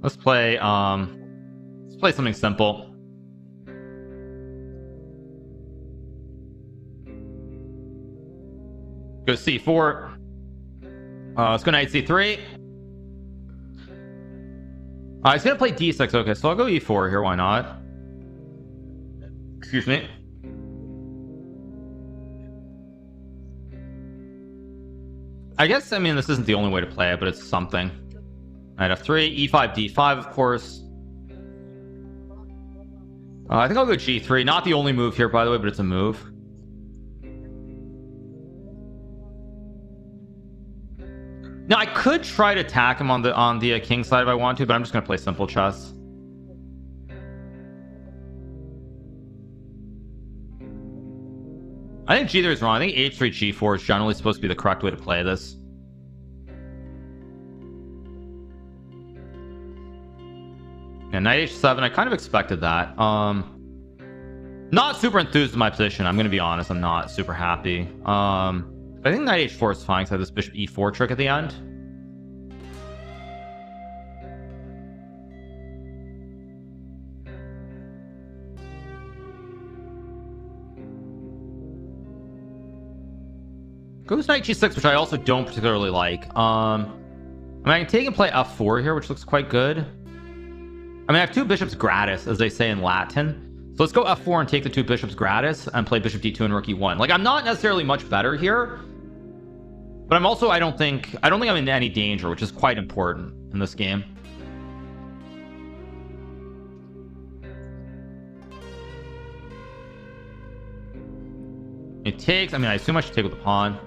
Let's play something simple. Go c4. Let's go knight c3. He's gonna play d6. Okay, so I'll go e4 here. Why not? Excuse me. I guess, I mean, this isn't the only way to play it, but it's something. Knight f3, e5, d5, of course. I think I'll go g3. Not the only move here, by the way, but it's a move. Now, I could try to attack him on the king side if I want to, but I'm just going to play simple chess. I think g3 is wrong. I think h3, g4 is generally supposed to be the correct way to play this. Yeah, knight h7. I kind of expected that. Not super enthused in my position. I'm going to be honest. I'm not super happy. I think knight h4 is fine because I have this bishop e4 trick at the end. Goes knight g6, which I also don't particularly like. I mean, I can take and play f4 here, which looks quite good. I mean, I have two bishops gratis, as they say in Latin. So let's go f4 and take the two bishops gratis and play bishop d2 and rook e1. Like, I'm not necessarily much better here, but I'm also, I don't think I'm in any danger, which is quite important in this game. It takes, I mean, I assume I should take with the pawn.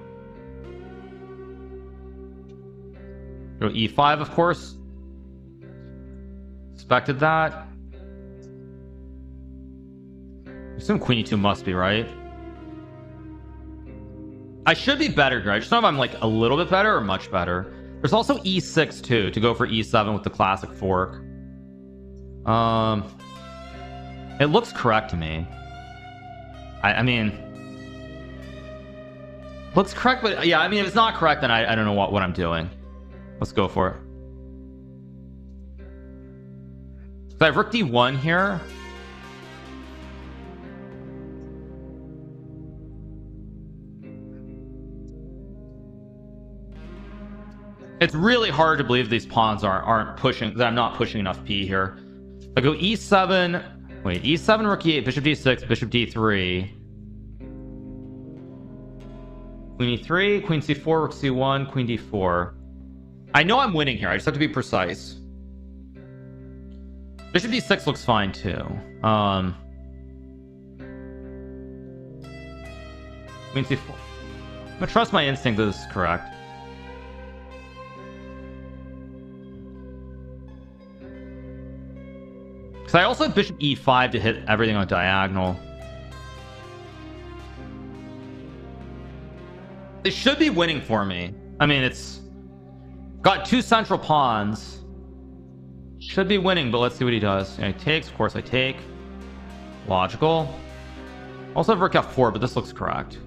Go e5, of course. Expected that. I assume queen e2 must be right. I should be better here. I just don't know if I'm like a little bit better or much better. There's also e6 too, to go for e7 with the classic fork. It looks correct to me. I mean, looks correct, but yeah, I mean, if it's not correct, then I don't know what I'm doing. Let's go for it. So I have rook d1 here. It's really hard to believe these pawns aren't pushing, that I'm not pushing enough p here. I go e7, wait, e7, rook e8, bishop d6, bishop d3, queen e3, queen c4, rook c1, queen d4. I know I'm winning here. I just have to be precise. Bishop d6 looks fine too. Queen c4. I'm gonna trust my instinct that this is correct. Because I also have bishop e5 to hit everything on diagonal. It should be winning for me. I mean, it's got two central pawns. Should be winning, but let's see what he does. Yeah, he takes, of course I take. Logical. Also have rook f4, but this looks correct.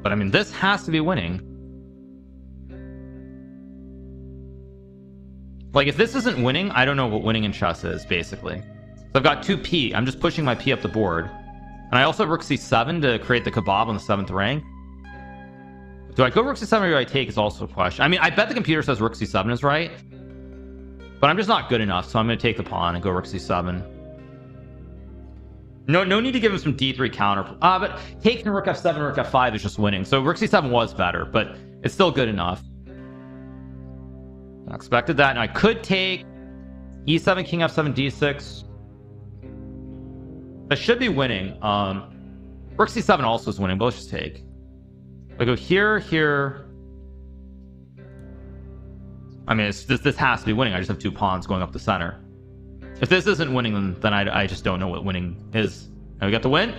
But I mean, this has to be winning. Like, if this isn't winning, I don't know what winning in chess is, basically. So I've got 2p. I'm just pushing my p up the board. And I also have rook c7 to create the kebab on the 7th rank. Do I go rook c7 or do I take is also a question. I mean, I bet the computer says rook c7 is right. But I'm just not good enough, so I'm going to take the pawn and go rook c7. No need to give him some d3 counter. But taking rook f7, rook f5 is just winning. So rook c7 was better, but it's still good enough. I expected that. And I could take e7, king f7, d6. I should be winning. Rook c7 also is winning, but let's just take. I go here, here. I mean, this has to be winning. I just have two pawns going up the center. If this isn't winning, then I just don't know what winning is. And we got the win.